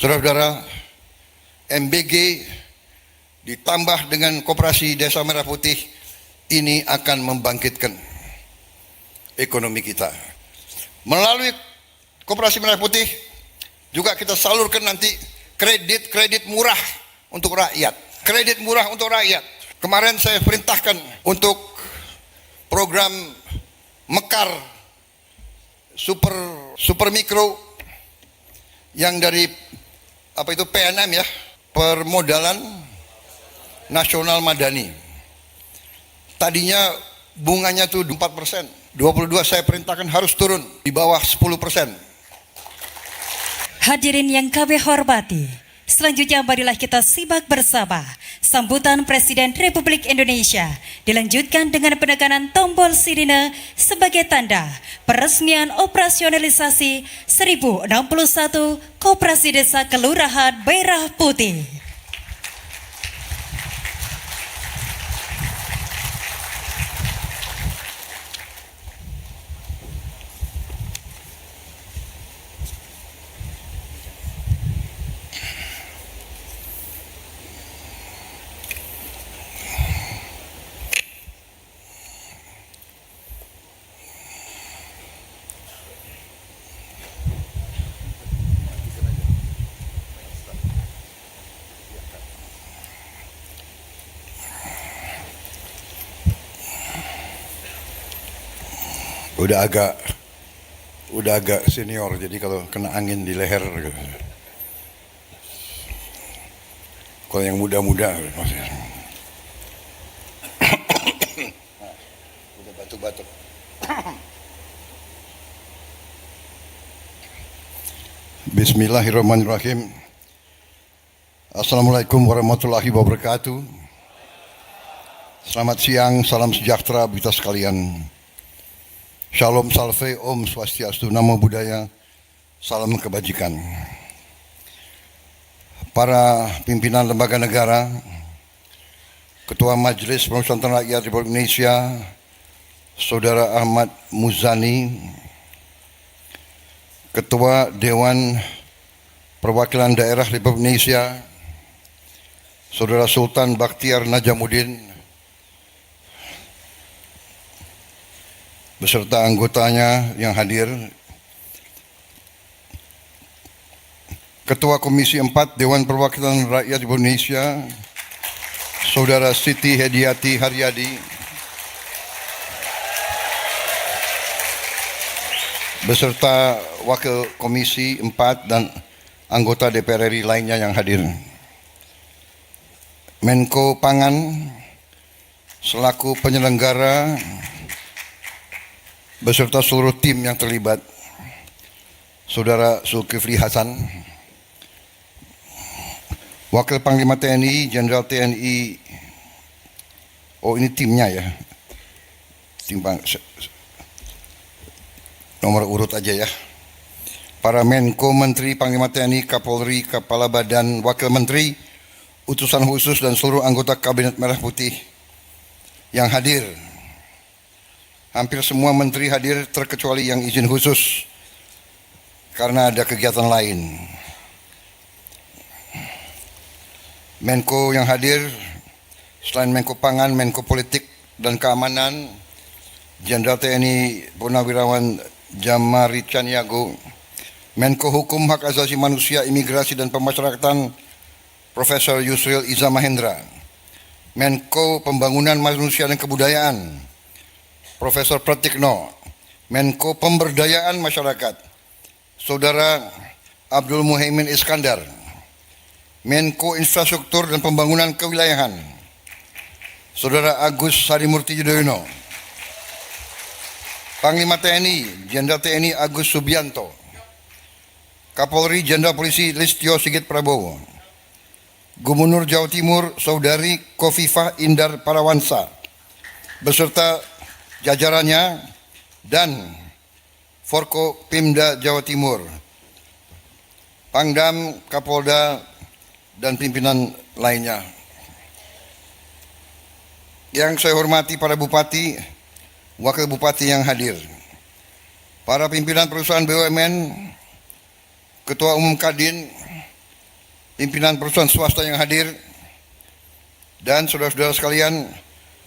Saudara-saudara, MBG ditambah dengan Koperasi Desa Merah Putih ini akan membangkitkan ekonomi kita. Melalui Koperasi Merah Putih juga kita salurkan nanti kredit murah untuk rakyat. Kredit murah untuk rakyat. Kemarin saya perintahkan untuk program Mekar super mikro yang dari PNM ya, Permodalan Nasional Madani. Tadinya bunganya tuh 4%, 22 saya perintahkan harus turun di bawah 10%. Hadirin yang kami hormati, selanjutnya marilah kita simak bersama sambutan Presiden Republik Indonesia dilanjutkan dengan penekanan tombol sirine sebagai tanda peresmian operasionalisasi 1061 Koperasi Desa Kelurahan Merah Putih. Udah agak senior, jadi kalau kena angin di leher gitu. Kalau yang muda-muda maksudnya. Udah batuk-batuk. Bismillahirrahmanirrahim. Assalamualaikum warahmatullahi wabarakatuh. Selamat siang, salam sejahtera kita sekalian. Shalom Salve, Om Swastiastu, Namo Buddhaya, salam kebajikan. Para pimpinan lembaga negara, Ketua Majelis Permusyawaratan Rakyat Republik Indonesia, Saudara Ahmad Muzani, Ketua Dewan Perwakilan Daerah Republik Indonesia, Saudara Sultan Bakhtiar Najamuddin, beserta anggotanya yang hadir, Ketua Komisi 4 Dewan Perwakilan Rakyat Indonesia, Saudara Siti Hediati Haryadi, beserta Wakil Komisi 4 dan anggota DPR RI lainnya yang hadir, Menko Pangan selaku penyelenggara beserta seluruh tim yang terlibat, Saudara Zulkifli Hasan, Wakil Panglima TNI, Jenderal TNI, oh ini timnya ya, tim nomor urut aja ya, para Menko, Menteri, Panglima TNI, Kapolri, Kepala Badan, Wakil Menteri, utusan khusus dan seluruh anggota Kabinet Merah Putih yang hadir. Hampir semua menteri hadir terkecuali yang izin khusus karena ada kegiatan lain. Menko yang hadir selain Menko Pangan, Menko Politik dan Keamanan, Jenderal TNI Purnawirawan Jamari Caniago, Menko Hukum, Hak Asasi Manusia, Imigrasi dan Pemasyarakatan Profesor Yusril Iza Mahendra, Menko Pembangunan Manusia dan Kebudayaan Profesor Pratikno, Menko Pemberdayaan Masyarakat Saudara Abdul Muhaimin Iskandar, Menko Infrastruktur dan Pembangunan Kewilayahan Saudara Agus Harimurti Yudhoyono, Panglima TNI Jenderal TNI Agus Subianto, Kapolri Jenderal Polisi Listio Sigit Prabowo, Gubernur Jawa Timur Saudari Khofifah Indar Parawansa beserta jajarannya dan Forko Pimda Jawa Timur, Pangdam, Kapolda, dan pimpinan lainnya. Yang saya hormati para bupati, wakil bupati yang hadir, para pimpinan perusahaan BUMN, Ketua Umum Kadin, pimpinan perusahaan swasta yang hadir, dan saudara-saudara sekalian,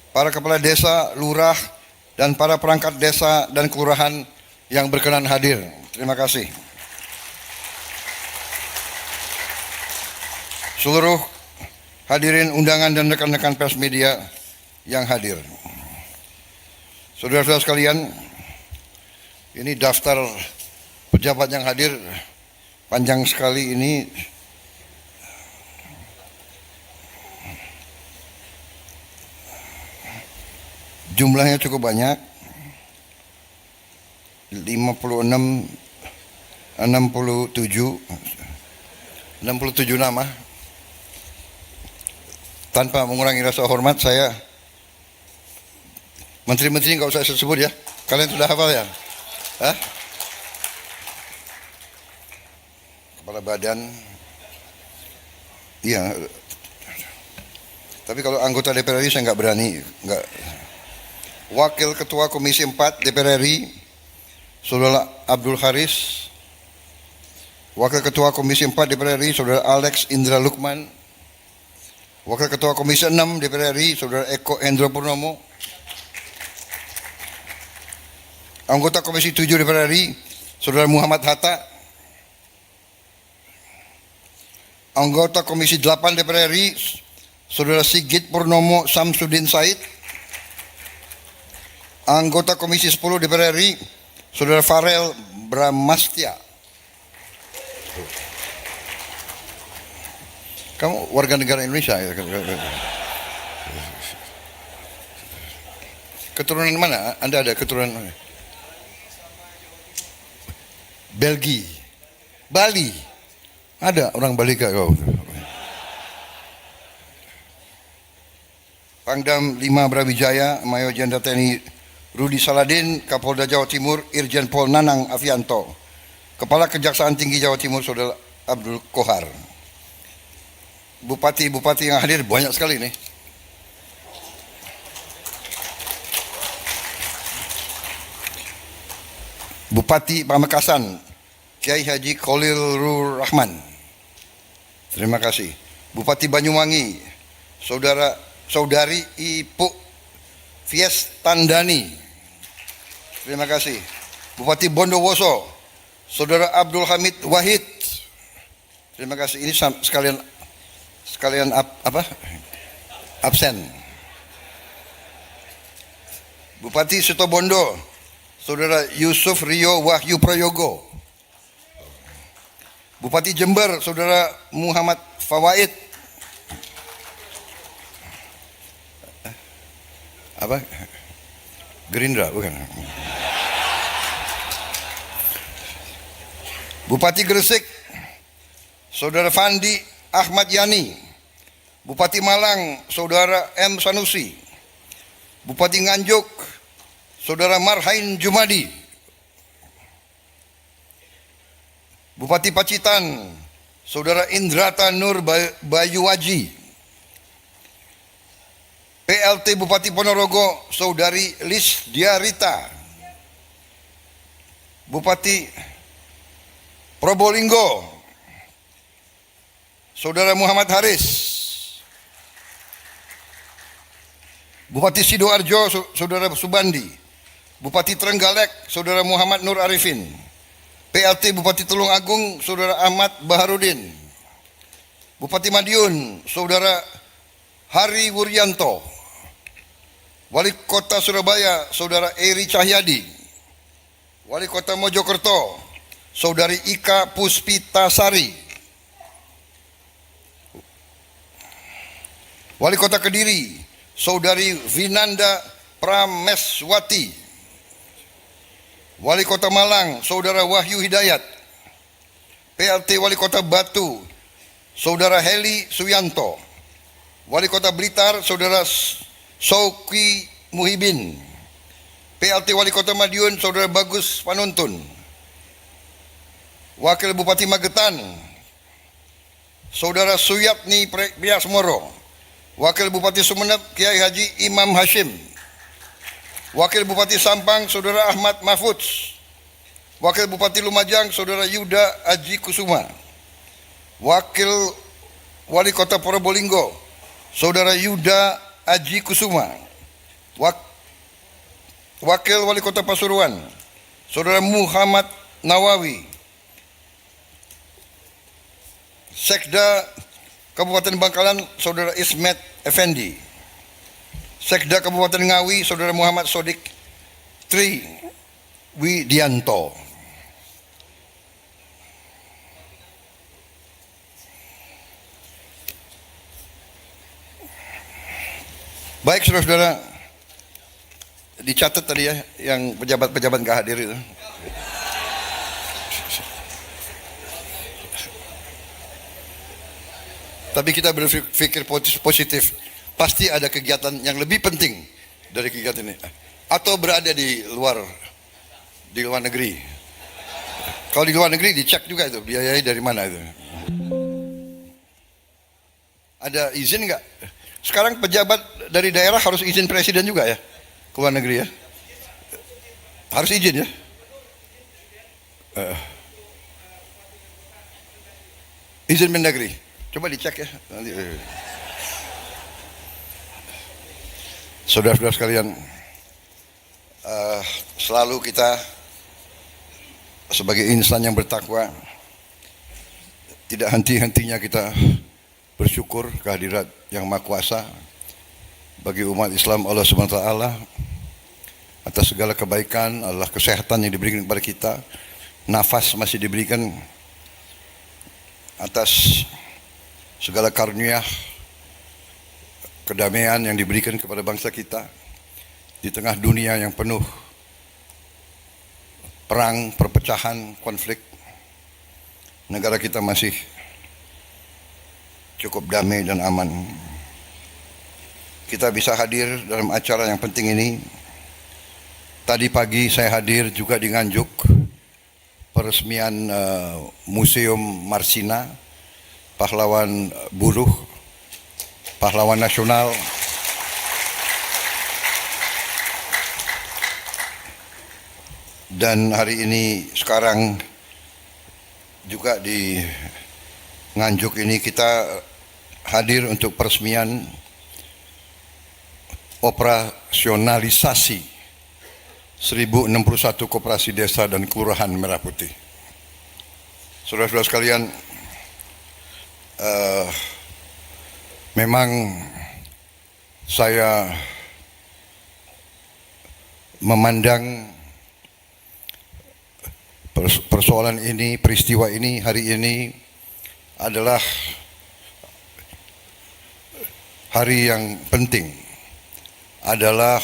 para kepala desa, lurah, dan para perangkat desa dan kelurahan yang berkenan hadir. Terima kasih. Seluruh hadirin undangan dan rekan-rekan pers media yang hadir. Saudara-saudara sekalian, ini daftar pejabat yang hadir panjang sekali ini. Jumlahnya cukup banyak, 56, 67 nama. Tanpa mengurangi rasa hormat, saya menteri-menteri nggak usah saya sebut ya, kalian sudah hafal ya? Hah? Kepala badan, iya. Tapi kalau anggota DPR RI saya nggak berani, nggak. Wakil Ketua Komisi 4 DPR RI, Saudara Abdul Haris. Wakil Ketua Komisi 4 DPR RI, Saudara Alex Indra Lukman. Wakil Ketua Komisi 6 DPR RI, Saudara Eko Hendro Purnomo. Anggota Komisi 7 DPR RI, Saudara Muhammad Hatta. Anggota Komisi 8 DPR RI, Saudara Sigit Purnomo Samsudin Said. Anggota Komisi 10 DPR RI, Saudara Farel Bramastya. Kamu warga negara Indonesia ya? Keturunan mana? Anda ada keturunan mana? Belgia, Bali. Ada orang Bali kah kau? Pangdam 5 Brawijaya, Mayor Jenderal TNI Rudi Saladin, Kapolda Jawa Timur Irjen Pol Nanang Afianto, Kepala Kejaksaan Tinggi Jawa Timur Saudara Abdul Kohar. Bupati-bupati yang hadir banyak sekali nih. Bupati Pamekasan Kiai Haji Khalilur Rahman. Terima kasih. Bupati Banyuwangi Saudari Ipu Fiestandani. Terima kasih. Bupati Bondowoso, Saudara Abdul Hamid Wahid. Terima kasih. Ini sekalian absen. Bupati Situbondo, Saudara Yusuf Rio Wahyu Prayogo. Bupati Jember, Saudara Muhammad Fawaid. Gerindra bukan? Bupati Gresik, Saudara Fandi Ahmad Yani. Bupati Malang, Saudara M. Sanusi. Bupati Nganjuk, Saudara Marhain Jumadi. Bupati Pacitan, Saudara Indrata Nur Bayuwaji. PLT Bupati Ponorogo, Saudari Lis Diarita. Bupati Probolinggo, Saudara Muhammad Haris. Bupati Sidoarjo, Saudara Subandi. Bupati Trenggalek, Saudara Muhammad Nur Arifin. PLT Bupati Tulung Agung, Saudara Ahmad Baharudin. Bupati Madiun, Saudara Hari Wuryanto. Wali Kota Surabaya, Saudara Eri Cahyadi. Wali Kota Mojokerto, Saudari Ika Puspitasari. Wali Kota Kediri, Saudari Vinanda Prameswati. Wali Kota Malang, Saudara Wahyu Hidayat. PLT Wali Kota Batu, Saudara Heli Suyanto. Wali Kota Blitar, Saudara Sauki Muhibin. PLT Wali Kota Madiun, Saudara Bagus Panuntun. Wakil Bupati Magetan, Saudara Suyatni Priasmoro. Wakil Bupati Sumeneb, Kiai Haji Imam Hashim. Wakil Bupati Sampang, Saudara Ahmad Mahfudz. Wakil Bupati Lumajang, Saudara Yuda Aji Kusuma. Wakil Wali Kota Probolinggo, Saudara Yuda Aji Kusuma. Wakil Wali Kota Pasuruan, Saudara Muhammad Nawawi. Sekda Kabupaten Bangkalan, Saudara Ismet Effendi. Sekda Kabupaten Ngawi, Saudara Muhammad Sodik Tri Widianto. Baik, saudara-saudara, dicatat tadi ya yang pejabat-pejabat nggak hadir itu. Tapi kita berpikir positif, pasti ada kegiatan yang lebih penting dari kegiatan ini, atau berada di luar negeri. Kalau di luar negeri dicek juga itu biayanya dari mana itu. Ada izin nggak? Sekarang pejabat dari daerah harus izin presiden juga ya, ke luar negeri ya. Harus izin ya. Izin Mendagri. Coba dicek ya. Nanti. Saudara-saudara sekalian, selalu kita sebagai insan yang bertakwa, tidak henti-hentinya kita bersyukur kehadirat Yang Maha Kuasa bagi umat Islam Allah SWT atas segala kebaikan, Allah kesehatan yang diberikan kepada kita, nafas masih diberikan, atas segala karunia kedamaian yang diberikan kepada bangsa kita di tengah dunia yang penuh perang, perpecahan, konflik. Negara kita masih cukup damai dan aman. Kita bisa hadir dalam acara yang penting ini. Tadi pagi saya hadir juga di Nganjuk, peresmian Museum Marsina, pahlawan buruh, pahlawan nasional. Dan hari ini sekarang juga di Nganjuk ini kita hadir untuk peresmian operasionalisasi 1061 koperasi desa dan kelurahan Merah Putih. Saudara-saudara sekalian, memang saya memandang persoalan ini, peristiwa ini, hari ini adalah hari yang penting, adalah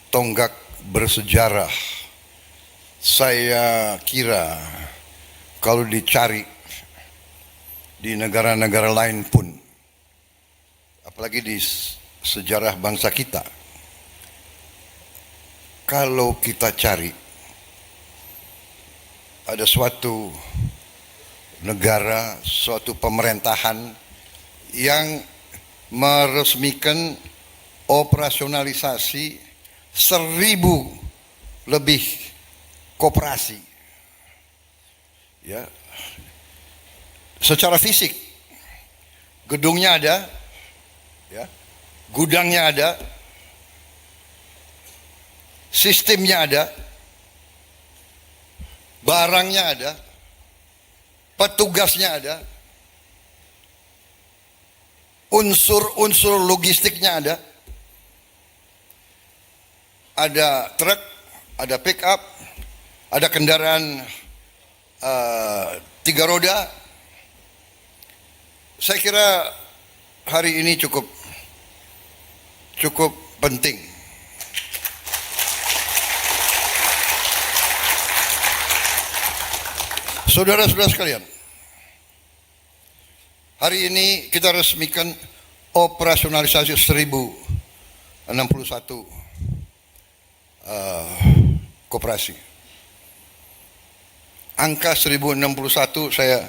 tonggak bersejarah. Saya kira kalau dicari di negara-negara lain pun, apalagi di sejarah bangsa kita, kalau kita cari ada suatu negara, suatu pemerintahan yang meresmikan operasionalisasi 1000 lebih koperasi, ya, secara fisik gedungnya ada, ya, gudangnya ada, sistemnya ada, barangnya ada, petugasnya ada, unsur-unsur logistiknya ada truk, ada pick up, ada kendaraan 3 roda. Saya kira hari ini cukup penting. Saudara-saudara sekalian, hari ini kita resmikan operasionalisasi 1061 koperasi. Angka 1061 saya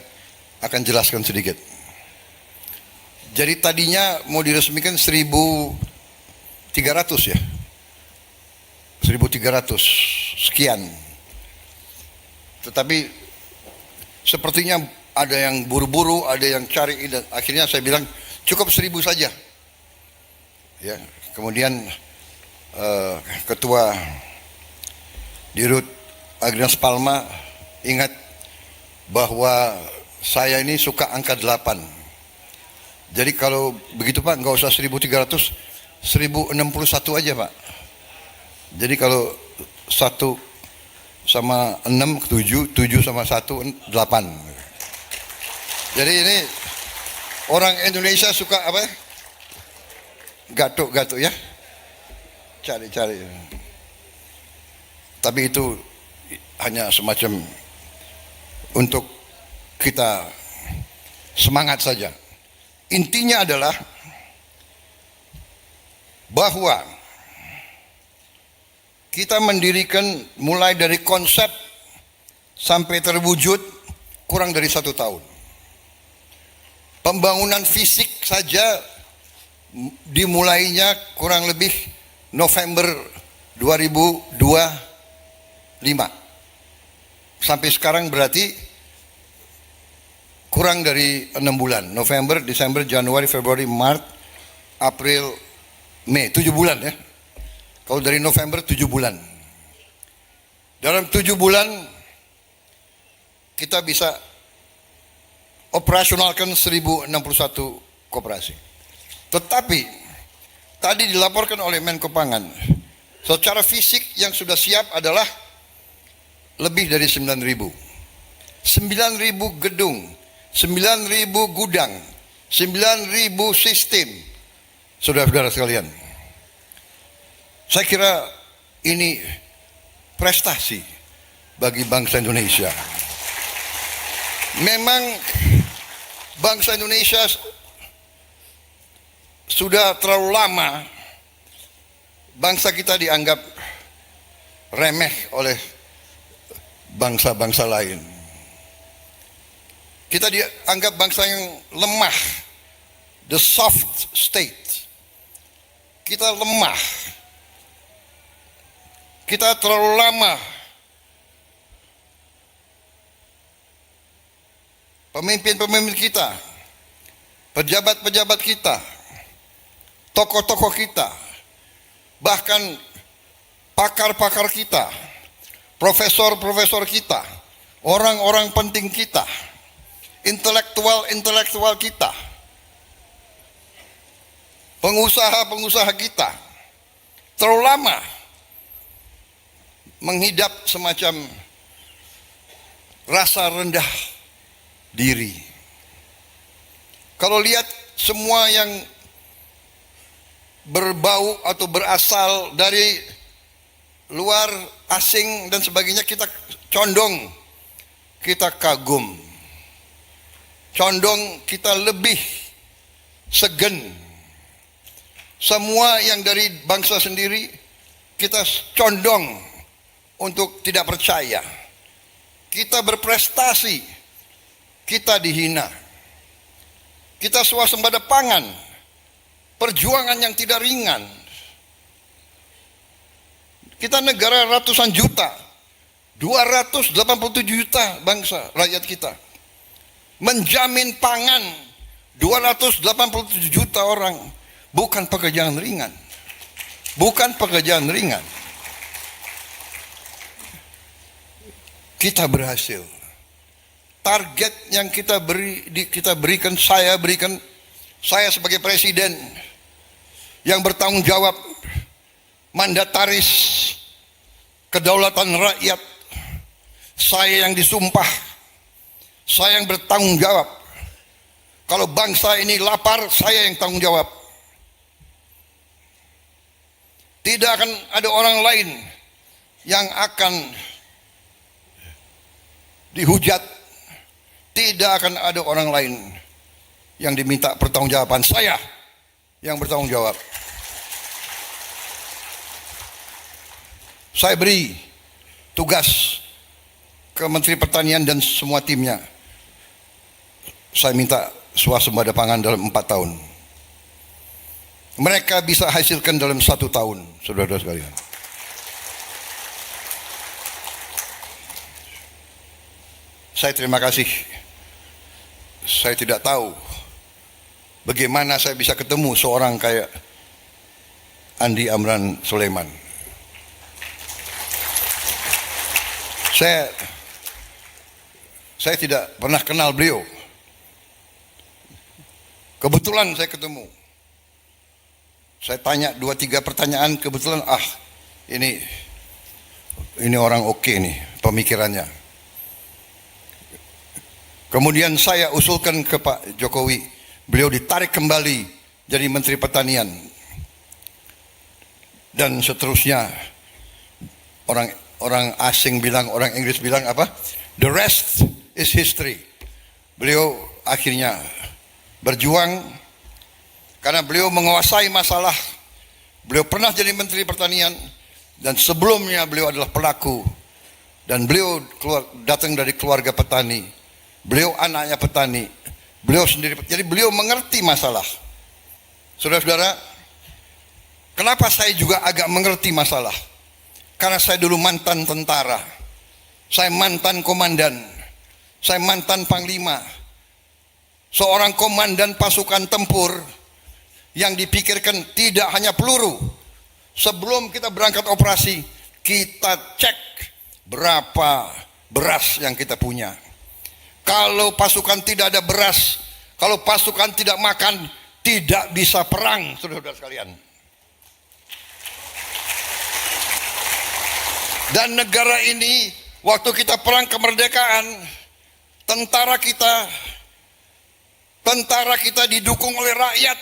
akan jelaskan sedikit. Jadi tadinya mau diresmikan 1300 ya, 1300 sekian. Tetapi sepertinya ada yang buru-buru, ada yang cari, dan akhirnya saya bilang cukup 1.000 saja. Ya, kemudian Ketua Dirut Agrinas Palma ingat bahwa saya ini suka angka 8. Jadi kalau begitu Pak, nggak usah 1.300, 1.061 aja Pak. Jadi kalau 1 sama 6, 7, 7 sama 1, 8. Jadi ini orang Indonesia suka apa? Gatuk-gatuk ya. Cari-cari. Tapi itu hanya semacam untuk kita semangat saja. Intinya adalah bahwa kita mendirikan mulai dari konsep sampai terwujud kurang dari 1 tahun. Pembangunan fisik saja dimulainya kurang lebih November 2025. Sampai sekarang berarti kurang dari 6 bulan. November, Desember, Januari, Februari, Maret, April, Mei. 7 bulan ya. Kalau dari November 7 bulan. Dalam 7 bulan kita bisa operasionalkan 1061 koperasi. Tetapi tadi dilaporkan oleh Menko Pangan, secara fisik yang sudah siap adalah lebih dari 9.000. 9.000 gedung, 9.000 gudang, 9.000 sistem. Saudara-saudara sekalian, saya kira ini prestasi bagi bangsa Indonesia. Memang bangsa Indonesia sudah terlalu lama bangsa kita dianggap remeh oleh bangsa-bangsa lain. Kita dianggap bangsa yang lemah, the soft state. Kita lemah. Kita terlalu lama. Pemimpin-pemimpin kita, pejabat-pejabat kita, tokoh-tokoh kita, bahkan pakar-pakar kita, profesor-profesor kita, orang-orang penting kita, intelektual-intelektual kita, pengusaha-pengusaha kita, terlalu lama menghidap semacam rasa rendah diri. Kalau lihat semua yang berbau atau berasal dari luar, asing dan sebagainya, kita condong, kita kagum, condong kita lebih segen. Semua yang dari bangsa sendiri kita condong untuk tidak percaya. Kita berprestasi, kita dihina. Kita swasembada pangan, perjuangan yang tidak ringan. Kita negara ratusan juta, 287 juta bangsa rakyat kita. Menjamin pangan 287 juta orang, bukan pekerjaan ringan. Bukan pekerjaan ringan. Kita berhasil. Target yang kita berikan, saya sebagai presiden yang bertanggung jawab, mandataris kedaulatan rakyat, saya yang disumpah, saya yang bertanggung jawab. Kalau bangsa ini lapar, saya yang tanggung jawab. Tidak akan ada orang lain yang akan dihujat. Tidak akan ada orang lain yang diminta pertanggungjawaban. Saya yang bertanggung jawab. Saya beri tugas ke Menteri Pertanian dan semua timnya. Saya minta swasembada pangan dalam 4 tahun. Mereka bisa hasilkan dalam 1 tahun, saudara-saudara sekalian. Saya terima kasih saya tidak tahu bagaimana saya bisa ketemu seorang kayak Andi Amran Sulaiman. Saya tidak pernah kenal beliau. Kebetulan saya ketemu. Saya tanya 2-3 pertanyaan, kebetulan ini orang oke nih pemikirannya. Kemudian saya usulkan ke Pak Jokowi, beliau ditarik kembali jadi Menteri Pertanian. Dan seterusnya, orang asing bilang, orang Inggris bilang apa? The rest is history. Beliau akhirnya berjuang karena beliau menguasai masalah. Beliau pernah jadi Menteri Pertanian dan sebelumnya beliau adalah pelaku. Dan beliau datang dari keluarga petani. Beliau anaknya petani. Beliau sendiri, jadi beliau mengerti masalah. Saudara-saudara, kenapa saya juga agak mengerti masalah? Karena saya dulu mantan tentara. Saya mantan komandan. Saya mantan panglima. Seorang komandan pasukan tempur yang dipikirkan tidak hanya peluru. Sebelum kita berangkat operasi, kita cek berapa beras yang kita punya. Kalau pasukan tidak ada beras, kalau pasukan tidak makan, tidak bisa perang, saudara-saudara sekalian. Dan negara ini, waktu kita perang kemerdekaan, tentara kita didukung oleh rakyat.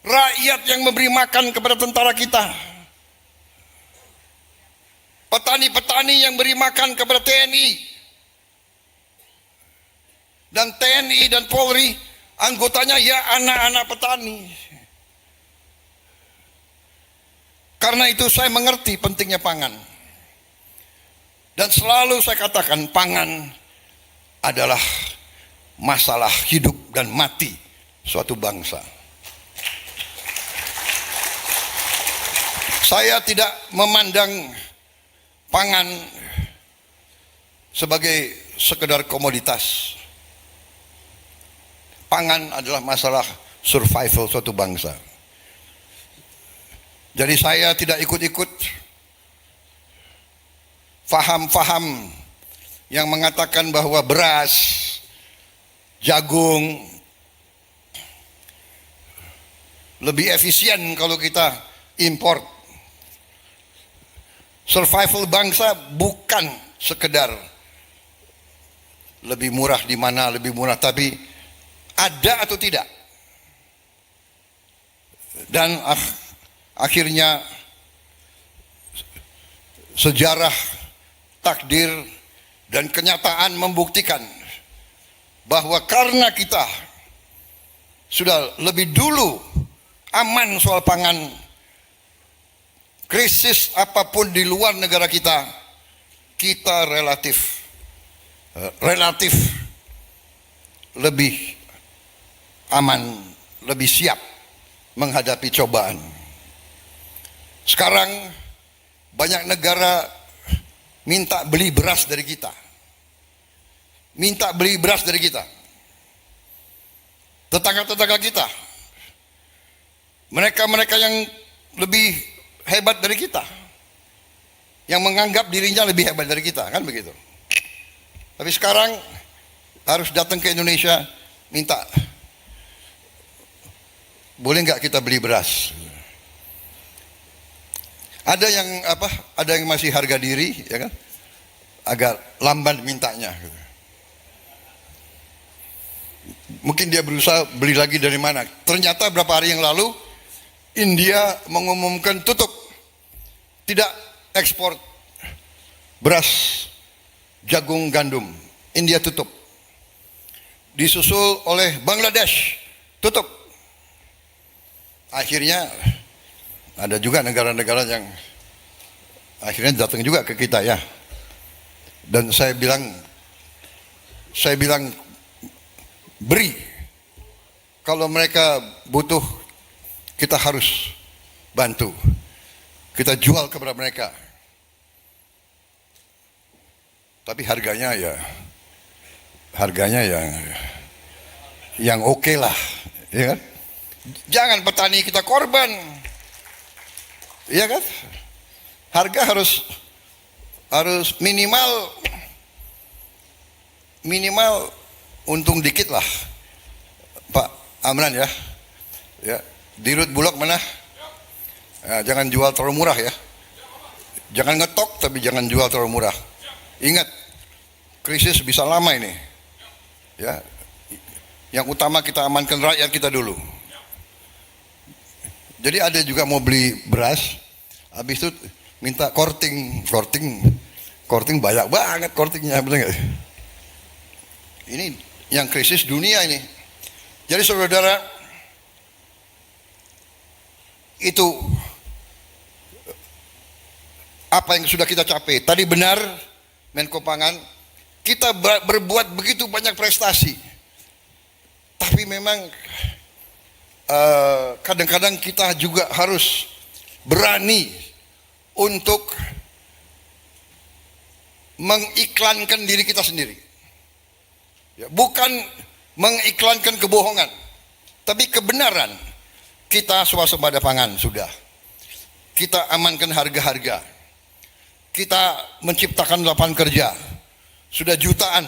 Rakyat yang memberi makan kepada tentara kita. Petani-petani yang beri makan kepada TNI. Dan TNI dan Polri, anggotanya ya anak-anak petani. Karena itu saya mengerti pentingnya pangan. Dan selalu saya katakan pangan adalah masalah hidup dan mati suatu bangsa. Saya tidak memandang pangan sebagai sekedar komoditas. Pangan adalah masalah survival suatu bangsa. Jadi saya tidak ikut-ikut faham-faham yang mengatakan bahwa beras, jagung lebih efisien kalau kita import. Survival bangsa bukan sekedar lebih murah di mana, lebih murah, tapi ada atau tidak. Dan akhirnya sejarah, takdir, dan kenyataan membuktikan bahwa karena kita sudah lebih dulu aman soal pangan, krisis apapun di luar negara kita relatif lebih aman, lebih siap menghadapi cobaan. Sekarang banyak negara minta beli beras dari kita. Minta beli beras dari kita. Tetangga-tetangga kita. Mereka-mereka yang lebih hebat dari kita. Yang menganggap dirinya lebih hebat dari kita, kan begitu. Tapi sekarang harus datang ke Indonesia minta, boleh nggak kita beli beras? Ada yang ada yang masih harga diri, ya kan? Agak lamban mintanya. Mungkin dia berusaha beli lagi dari mana. Ternyata beberapa hari yang lalu India mengumumkan tutup, tidak ekspor beras, jagung, gandum. India tutup. Disusul oleh Bangladesh, tutup. Akhirnya ada juga negara-negara yang akhirnya datang juga ke kita, ya. Dan saya bilang beri. Kalau mereka butuh, kita harus bantu. Kita jual kepada mereka. Tapi harganya ya harganya yang oke lah, ya kan? Jangan petani kita korban, ya kan? Harga harus minimal untung dikit lah, Pak Amran ya. Ya, Dirut Bulog mana? Ya, jangan jual terlalu murah ya. Jangan ngetok tapi jangan jual terlalu murah. Ingat, krisis bisa lama ini. Ya, yang utama kita amankan rakyat kita dulu. Jadi ada juga mau beli beras, habis itu minta korting banyak banget kortingnya, betul nggak? Ini yang krisis dunia ini. Jadi saudara, itu apa yang sudah kita capai. Tadi benar Menko Pangan, kita berbuat begitu banyak prestasi, tapi memang kadang-kadang kita juga harus berani untuk mengiklankan diri kita sendiri, ya, bukan mengiklankan kebohongan, tapi kebenaran. Kita swasembada pangan sudah, kita amankan harga-harga, kita menciptakan lapangan kerja sudah jutaan.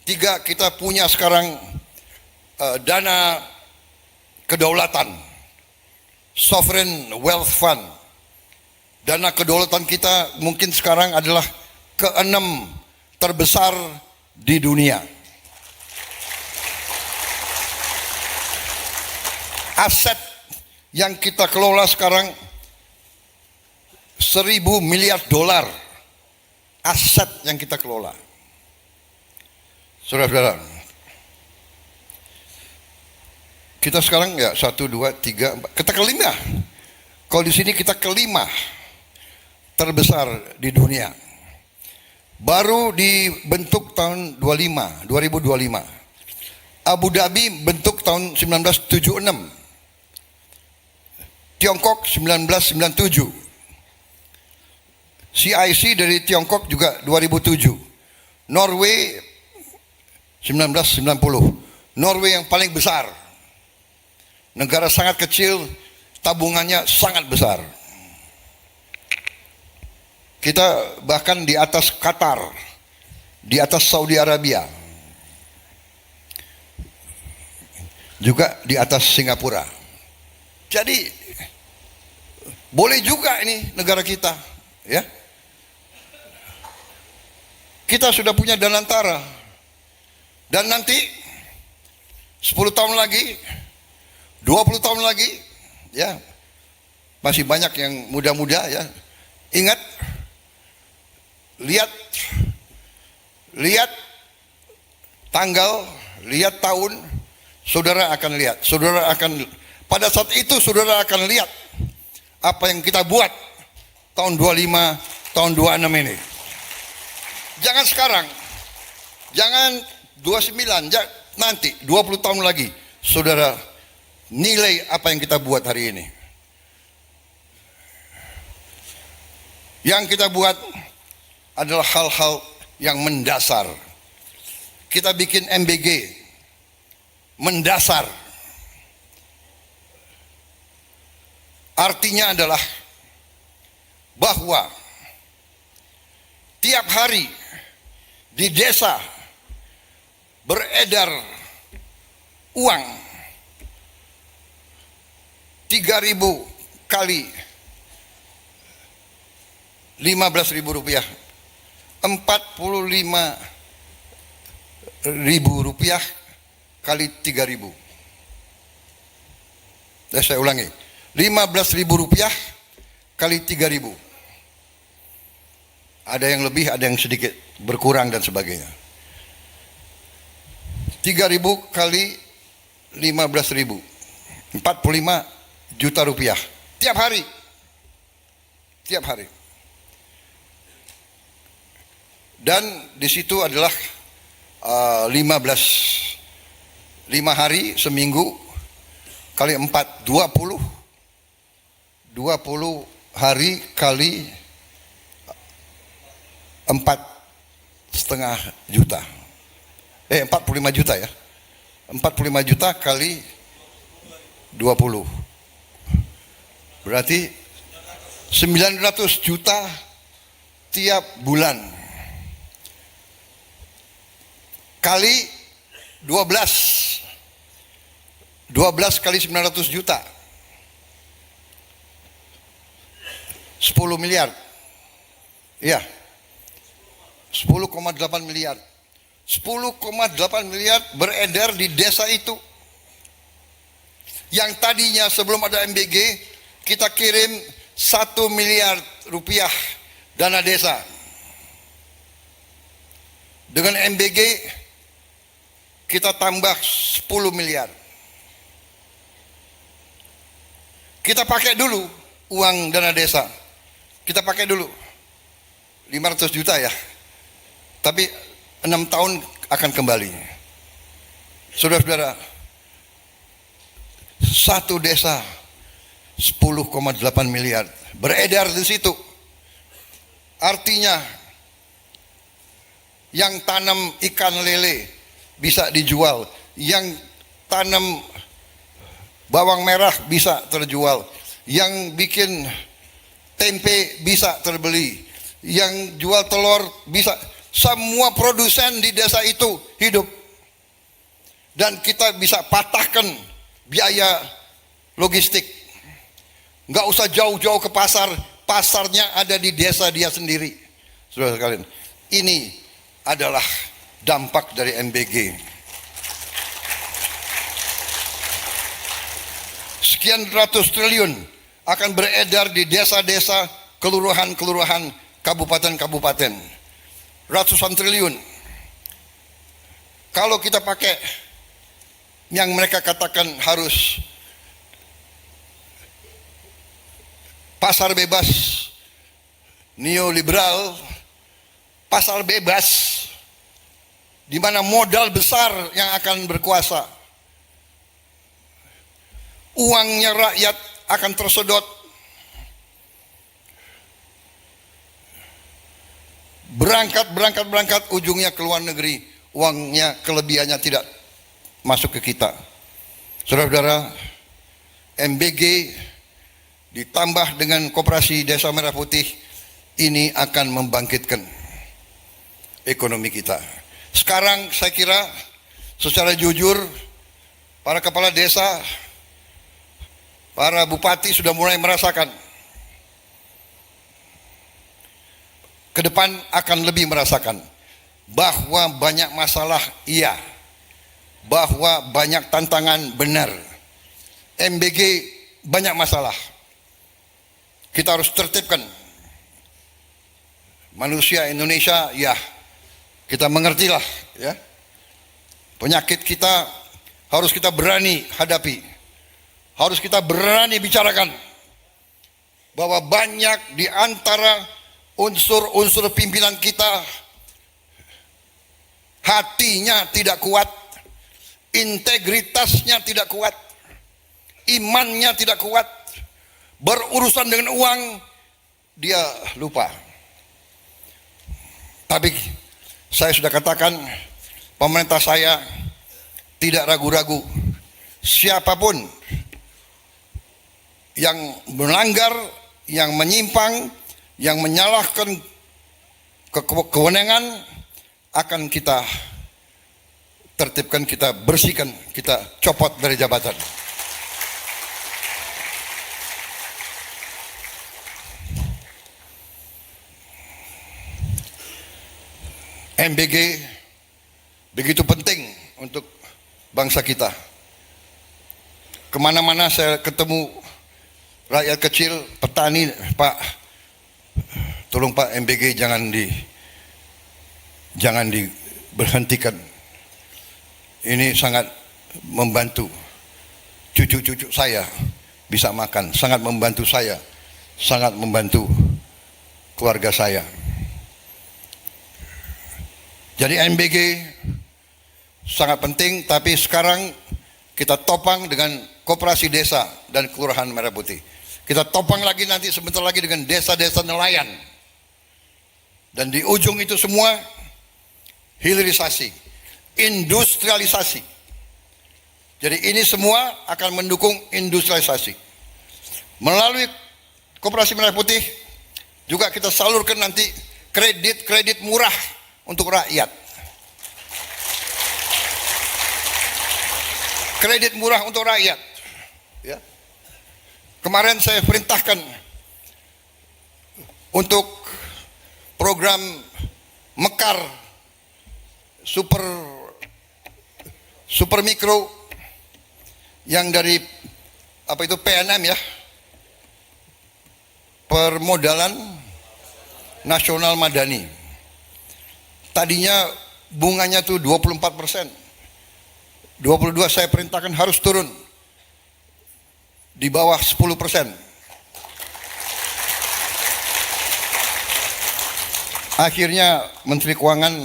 3, kita punya sekarang dana kedaulatan, sovereign wealth fund. Dana kedaulatan kita mungkin sekarang adalah ke-6 terbesar di dunia. Aset yang kita kelola sekarang 1.000 miliar dolar. Aset yang kita kelola. Saudara-saudara, kita sekarang ya 1, 2, 3, 4, kita kelima. Kalau di sini kita kelima terbesar di dunia. Baru dibentuk tahun 2025. Abu Dhabi bentuk tahun 1976. Tiongkok 1997. CIC dari Tiongkok juga 2007. Norway 1990. Norway yang paling besar. Negara sangat kecil, tabungannya sangat besar. Kita bahkan di atas Qatar, di atas Saudi Arabia, juga di atas Singapura. Jadi boleh juga ini negara kita, ya. Kita sudah punya Danantara, dan nanti 10 tahun lagi, 20 tahun lagi, ya, masih banyak yang muda-muda, ya. Ingat, lihat tanggal, lihat tahun, saudara akan lihat, pada saat itu saudara akan lihat apa yang kita buat tahun 25, tahun 26 ini. Jangan sekarang, jangan 29, nanti 20 tahun lagi saudara nilai apa yang kita buat hari ini. Yang kita buat adalah hal-hal yang mendasar. Kita bikin MBG mendasar. Artinya adalah bahwa tiap hari di desa beredar uang 3.000 kali 15.000 rupiah, 45.000 rupiah kali 3.000. Saya ulangi, 15.000 rupiah kali 3.000. Ada yang lebih, ada yang sedikit berkurang dan sebagainya. 3.000 kali 15.000, 45 juta rupiah tiap hari. Dan di situ adalah 5 hari seminggu kali 4, 20 hari kali 4,5 juta. 45 juta ya. 45 juta kali 20. Berarti 900 juta tiap bulan. Kali 12. 12 kali 900 juta. 10 miliar. Iya. 10,8 miliar. 10,8 miliar beredar di desa itu. Yang tadinya sebelum ada MBG kita kirim 1 miliar rupiah dana desa. Dengan MBG kita tambah 10 miliar. Kita pakai dulu uang dana desa. Kita pakai dulu 500 juta ya. Tapi 6 tahun akan kembali. Saudara-saudara, satu desa 10,8 miliar beredar di situ. Artinya yang tanam ikan lele bisa dijual, yang tanam bawang merah bisa terjual, yang bikin tempe bisa terbeli, yang jual telur bisa. Semua produsen di desa itu hidup. Dan kita bisa patahkan biaya logistik. Nggak usah jauh-jauh ke pasar. Pasarnya ada di desa dia sendiri. Saudara sekalian, ini adalah dampak dari MBG. Sekian ratus triliun akan beredar di desa-desa, kelurahan-kelurahan, kabupaten-kabupaten. Ratusan triliun. Kalau kita pakai yang mereka katakan harus pasar bebas, neoliberal, pasar bebas, di mana modal besar yang akan berkuasa, uangnya rakyat akan tersedot. Berangkat, ujungnya ke luar negeri, uangnya kelebihannya tidak masuk ke kita. Saudara-saudara, MBG ditambah dengan Koperasi Desa Merah Putih ini akan membangkitkan ekonomi kita. Sekarang saya kira secara jujur para kepala desa, para bupati sudah mulai merasakan. Ke depan akan lebih merasakan bahwa banyak masalah, iya, bahwa banyak tantangan, benar. MBG banyak masalah. Kita harus tertibkan. Manusia Indonesia, ya, kita mengertilah, ya. Penyakit kita harus kita berani hadapi. Harus kita berani bicarakan bahwa banyak di antara unsur-unsur pimpinan kita hatinya tidak kuat, integritasnya tidak kuat, imannya tidak kuat, berurusan dengan uang dia lupa. Tapi saya sudah katakan, pemerintah saya tidak ragu-ragu, siapapun yang melanggar, yang menyimpang, yang menyalahkan kewenangan akan kita tertibkan, kita bersihkan, kita copot dari jabatan. MBG begitu penting untuk bangsa kita. Kemana-mana saya ketemu rakyat kecil, petani, Pak, tolong Pak, MBG jangan diberhentikan. Ini sangat membantu cucu-cucu saya bisa makan, sangat membantu saya, sangat membantu keluarga saya. Jadi MBG sangat penting, tapi sekarang kita topang dengan Koperasi Desa dan Kelurahan Merah Putih. Kita topang lagi nanti sebentar lagi dengan desa-desa nelayan. Dan di ujung itu semua hilirisasi. industrialisasi. Jadi ini semua akan mendukung industrialisasi. Melalui Koperasi Merah Putih juga kita salurkan nanti kredit murah untuk rakyat. Kredit murah untuk rakyat. Ya. Kemarin saya perintahkan untuk program Mekar super mikro yang dari PNM ya, Permodalan Nasional Madani. Tadinya bunganya tuh 24%. 22 saya perintahkan harus turun di bawah 10%. Akhirnya Menteri Keuangan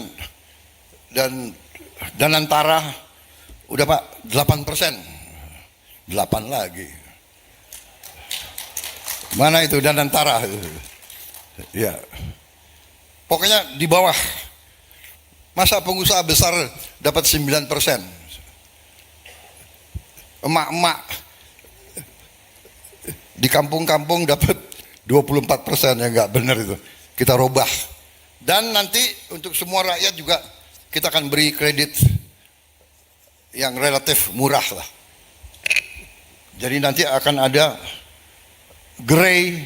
dan Danantara udah Pak 8%. 8 lagi. Mana itu Danantara? Ya. Pokoknya di bawah. Masa pengusaha besar dapat 9%? Emak-emak di kampung-kampung dapat 24%, ya nggak benar itu. Kita robah. Dan nanti untuk semua rakyat juga kita akan beri kredit yang relatif murah lah. Jadi nanti akan ada grey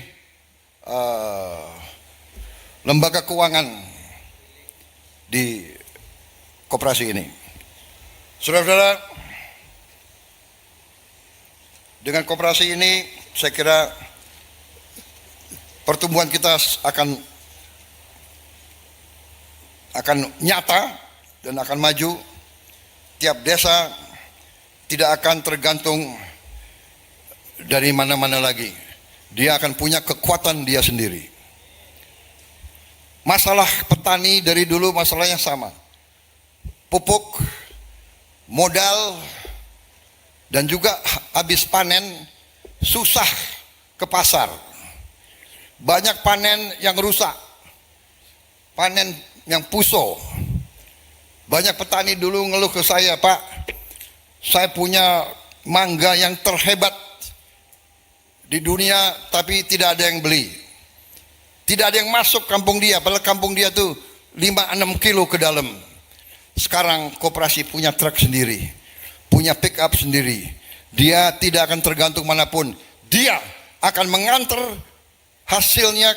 lembaga keuangan di koperasi ini. Saudara-saudara, dengan koperasi ini saya kira pertumbuhan kita akan nyata dan akan maju. Tiap desa tidak akan tergantung dari mana-mana lagi. Dia akan punya kekuatan dia sendiri. Masalah petani dari dulu masalahnya sama. Pupuk, modal, dan juga habis panen susah ke pasar. Banyak panen yang rusak, panen yang puso. Banyak petani dulu ngeluh ke saya, Pak, saya punya mangga yang terhebat di dunia tapi tidak ada yang beli. Tidak ada yang masuk kampung dia, padahal kampung dia tuh 5-6 kilo ke dalam. Sekarang koperasi punya truk sendiri, punya pick up sendiri. Dia tidak akan tergantung manapun. Dia akan mengantar hasilnya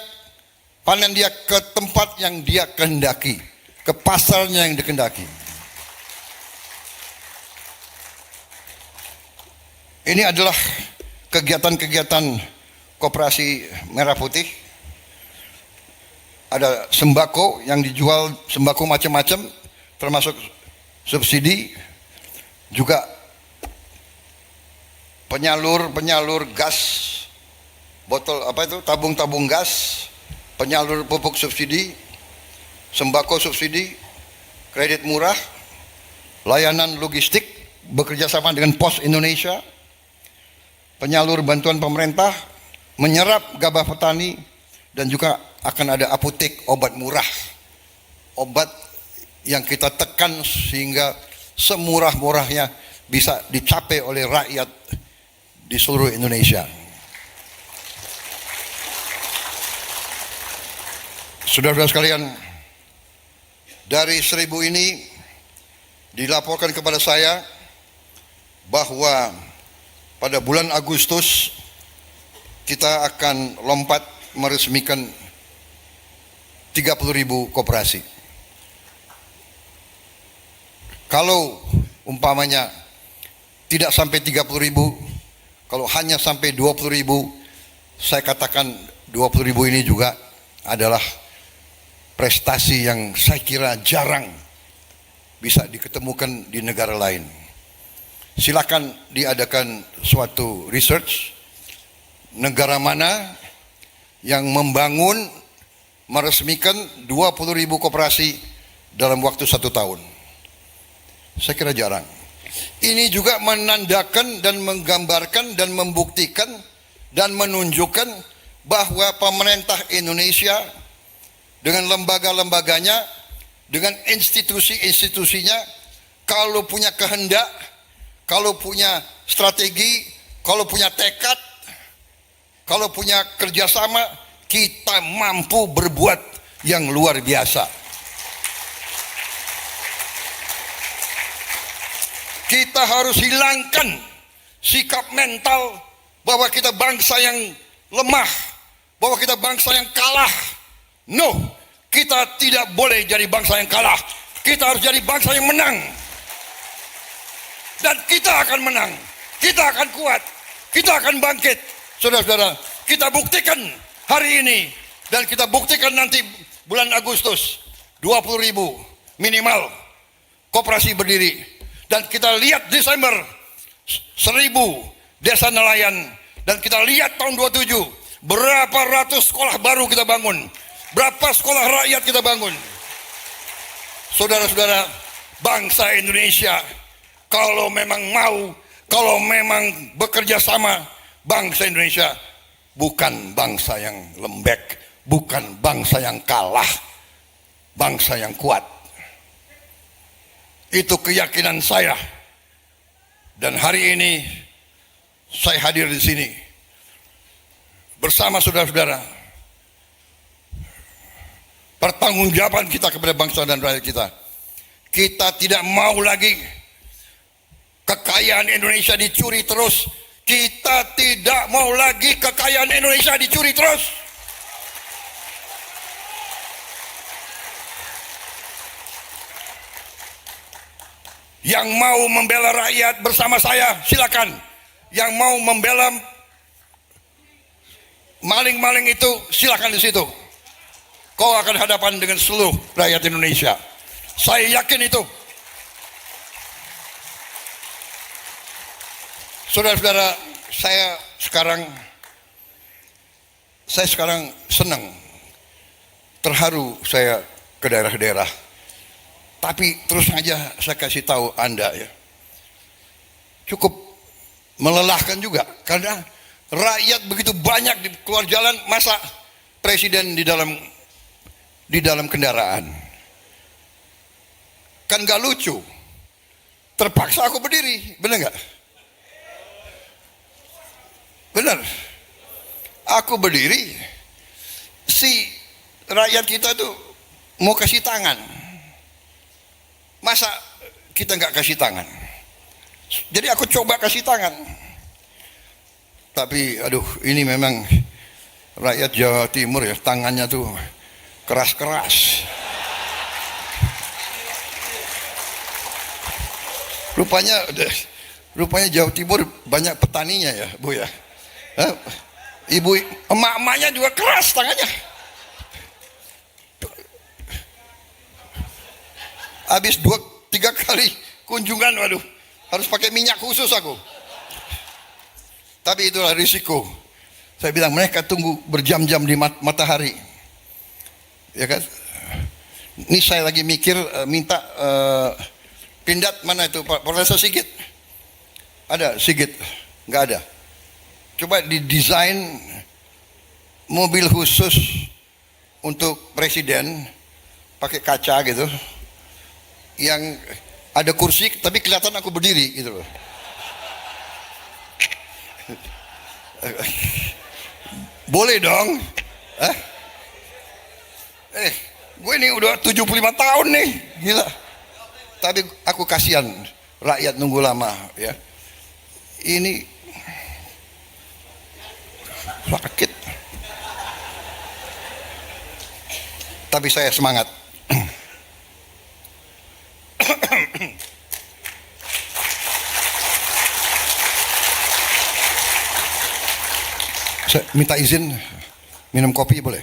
panen dia ke tempat yang dia kehendaki, ke pasarnya yang dikehendaki. Ini adalah kegiatan-kegiatan Koperasi Merah Putih. Ada sembako yang dijual, sembako macam-macam, termasuk subsidi, juga penyalur gas, botol tabung-tabung gas, penyalur pupuk subsidi, sembako subsidi, kredit murah, layanan logistik bekerja sama dengan Pos Indonesia, penyalur bantuan pemerintah, menyerap gabah petani, dan juga akan ada apotek obat murah, obat yang kita tekan sehingga semurah-murahnya bisa dicapai oleh rakyat di seluruh Indonesia. Saudara-saudara sekalian, dari 1.000 ini dilaporkan kepada saya bahwa pada bulan Agustus kita akan lompat meresmikan 30.000 koperasi. Kalau umpamanya tidak sampai 30.000, kalau hanya sampai 20.000, saya katakan 20.000 ini juga adalah prestasi yang saya kira jarang bisa diketemukan di negara lain. Silakan diadakan suatu research, negara mana yang membangun, meresmikan 20.000 koperasi dalam waktu 1 tahun. Saya kira jarang. Ini juga menandakan dan menggambarkan dan membuktikan dan menunjukkan bahwa pemerintah Indonesia dengan lembaga-lembaganya, dengan institusi-institusinya kalau punya kehendak, kalau punya strategi, kalau punya tekad, kalau punya kerjasama, kita mampu berbuat yang luar biasa. Kita harus hilangkan sikap mental bahwa kita bangsa yang lemah, bahwa kita bangsa yang kalah. No, kita tidak boleh jadi bangsa yang kalah. Kita harus jadi bangsa yang menang. Dan kita akan menang. Kita akan kuat. Kita akan bangkit. Saudara-saudara, kita buktikan hari ini. Dan kita buktikan nanti bulan Agustus. 20.000 minimal koperasi berdiri. Dan kita lihat Desember 1.000 desa nelayan. Dan kita lihat tahun 27 berapa ratus sekolah baru kita bangun. Berapa sekolah rakyat kita bangun. Saudara-saudara, bangsa Indonesia kalau memang mau, kalau memang bekerja sama, bangsa Indonesia bukan bangsa yang lembek, bukan bangsa yang kalah, bangsa yang kuat. Itu keyakinan saya. Dan hari ini saya hadir di sini bersama saudara-saudara. Pertanggungjawaban kita kepada bangsa dan rakyat kita. Kita tidak mau lagi kekayaan Indonesia dicuri terus. Kita tidak mau lagi kekayaan Indonesia dicuri terus. Yang mau membela rakyat bersama saya, silakan. Yang mau membela maling-maling itu, silakan di situ. Kau akan hadapan dengan seluruh rakyat Indonesia. Saya yakin itu. Saudara-saudara, saya sekarang senang, terharu saya ke daerah-daerah. Tapi terus saja saya kasih tahu Anda ya, cukup melelahkan juga karena rakyat begitu banyak di keluar jalan, masa presiden di dalam kendaraan. Kan gak lucu. Terpaksa aku berdiri, benar gak? Benar. Aku berdiri, si rakyat kita tuh mau kasih tangan. Masa kita gak kasih tangan? Jadi aku coba kasih tangan. Tapi aduh, ini memang rakyat Jawa Timur ya, tangannya tuh keras-keras. Rupanya Jawa Timur banyak petaninya ya, Bu ya. Ibu emak-emaknya juga keras tangannya. Habis 2-3 kali kunjungan, waduh, harus pakai minyak khusus aku. Tapi itulah risiko. Saya bilang mereka tunggu berjam-jam di matahari. Ya kan? Ini saya lagi mikir minta Pindad mana itu Pak Profesor Sigit? Ada Sigit? Nggak ada. Coba didesain mobil khusus untuk presiden pakai kaca gitu, yang ada kursi tapi kelihatan aku berdiri gitu loh. Boleh dong? Gue ini udah 75 tahun nih, gila. Tapi aku kasihan rakyat nunggu lama ya. Ini sakit. Tapi saya semangat. Saya minta izin minum kopi boleh?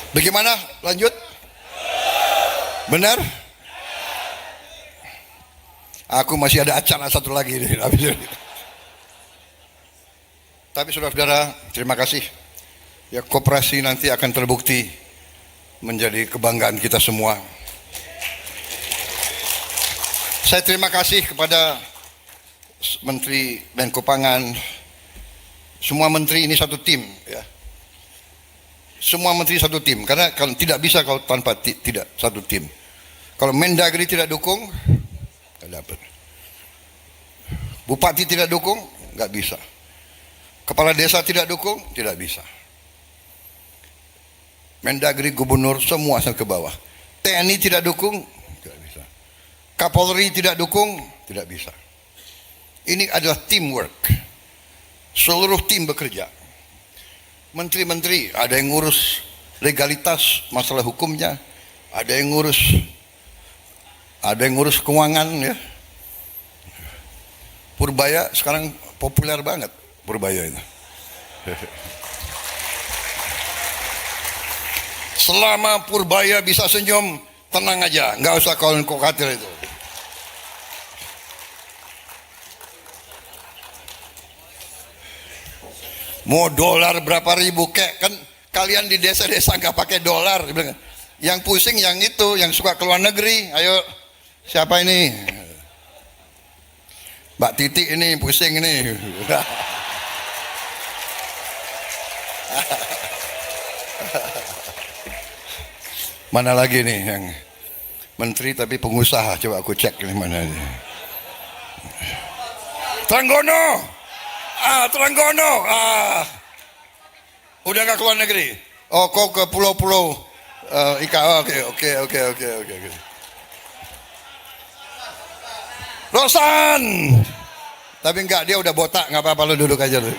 Bagaimana? Lanjut? Benar? Aku masih ada acara satu lagi nih. Tapi saudara-saudara, terima kasih. Ya, koperasi nanti akan terbukti menjadi kebanggaan kita semua. Saya terima kasih kepada Menteri Menko Pangan, semua menteri ini satu tim, ya. Semua menteri satu tim, karena kalau tidak bisa kalau tanpa tidak satu tim. Kalau Mendagri tidak dukung, nggak dapat. Bupati tidak dukung, nggak bisa. Kepala desa tidak dukung, tidak bisa. Mendagri, gubernur, semua sampai ke bawah. TNI tidak dukung, tidak bisa. Kapolri tidak dukung, tidak bisa. Ini adalah teamwork. Seluruh tim bekerja. Menteri-menteri, ada yang ngurus legalitas, masalah hukumnya, ada yang ngurus keuangan, ya. Purbaya sekarang populer banget, Purbaya itu. Selama Purbaya bisa senyum, tenang aja, nggak usah khawatir itu. Mau dolar berapa ribu kek, kan kalian di desa-desa nggak pakai dolar. Yang pusing yang itu, yang suka keluar negeri. Ayo, siapa ini? Mbak Titi ini pusing ini. Mana lagi nih yang menteri tapi pengusaha? Coba aku cek ini mana ini. Trenggono. Trenggono. Udah gak keluar negeri? Oh, kau ke pulau-pulau Ika. Oke. Rosan. Tapi enggak, dia udah botak, nggak apa-apa, lu duduk aja lu.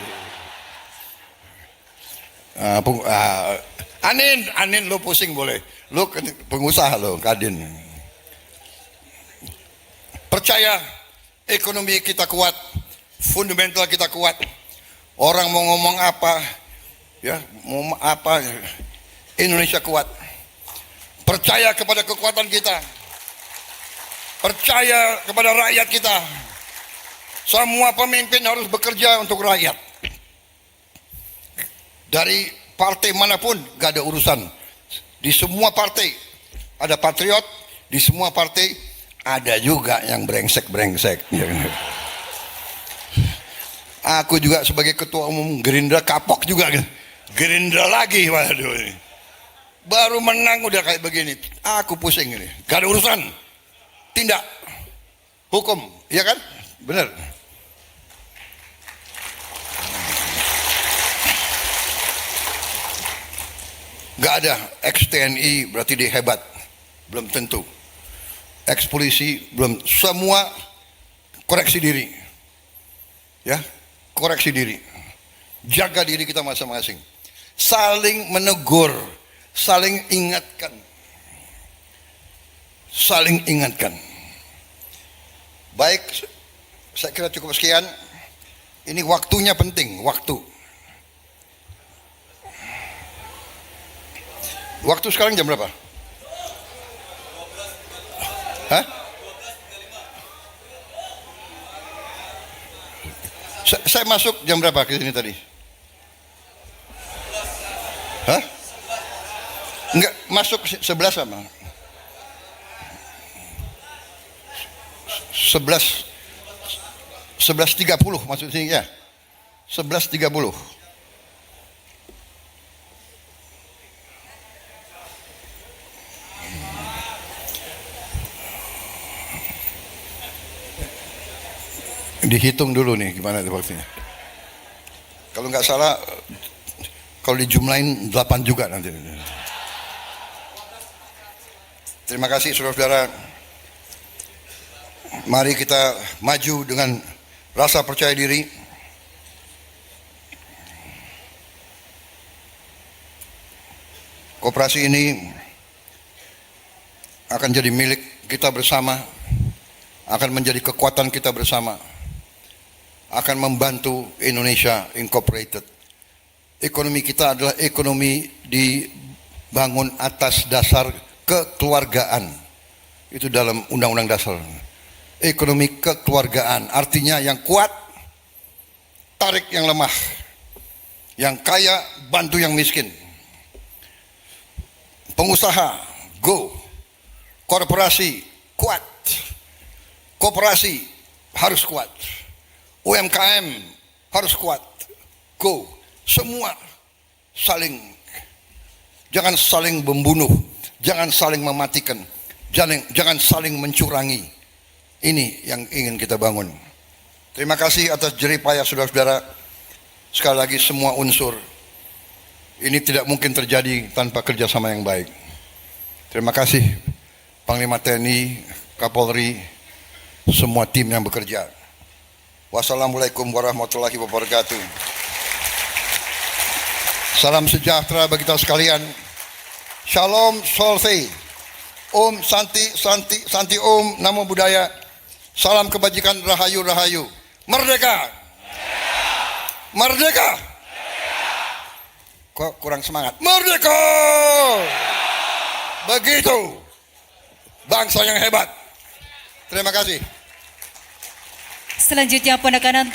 Anin lu pusing boleh. Lu pengusaha lu, Kadin. Percaya ekonomi kita kuat. Fundamental kita kuat. Orang mau ngomong apa, ya, mau apa, Indonesia kuat. Percaya kepada kekuatan kita. Percaya kepada rakyat kita. Semua pemimpin harus bekerja untuk rakyat. Dari partai manapun gak ada urusan. Di semua partai ada patriot, di semua partai ada juga yang brengsek-brengsek. Aku juga sebagai ketua umum Gerindra kapok juga. Gerindra lagi, waduh ini. Baru menang udah kayak begini. Aku pusing ini. Gak ada urusan. Tindak hukum, ya kan? Benar. Gak ada ex TNI berarti dia hebat. Belum tentu. Ex polisi belum. Semua koreksi diri. Ya. Koreksi diri, jaga diri kita masing-masing, saling menegur, saling ingatkan. Baik, saya kira cukup sekian. Ini waktunya penting, waktu sekarang jam berapa? Hah? Saya masuk jam berapa ke sini tadi? Hah? Enggak, masuk 11 sama. 11.30 masuk sini ya. 11.30. Dihitung dulu nih gimana itu waktunya. Kalau nggak salah, kalau dijumlahin 8 juga nanti. Terima kasih saudara-saudara. Mari kita maju dengan rasa percaya diri. Koperasi ini akan jadi milik kita bersama, akan menjadi kekuatan kita bersama, akan membantu Indonesia Incorporated. Ekonomi kita adalah ekonomi dibangun atas dasar kekeluargaan. Itu dalam Undang-Undang Dasar. Ekonomi kekeluargaan, artinya yang kuat tarik yang lemah, yang kaya bantu yang miskin. Pengusaha go, korporasi kuat, koperasi harus kuat. UMKM harus kuat. Go. Semua saling, jangan saling membunuh, jangan saling mematikan, jangan saling mencurangi. Ini yang ingin kita bangun. Terima kasih atas jerih payah saudara-saudara. Sekali lagi semua unsur ini tidak mungkin terjadi tanpa kerjasama yang baik. Terima kasih Panglima TNI, Kapolri, semua tim yang bekerja. Wassalamualaikum warahmatullahi wabarakatuh. Salam sejahtera bagi kita sekalian. Shalom Solse. Om Santi Santi Santi Om Namo Buddhaya. Salam kebajikan, rahayu rahayu. Merdeka. Merdeka. Kok kurang semangat? Merdeka! Begitu bangsa yang hebat. Terima kasih. Selanjutnya penekanan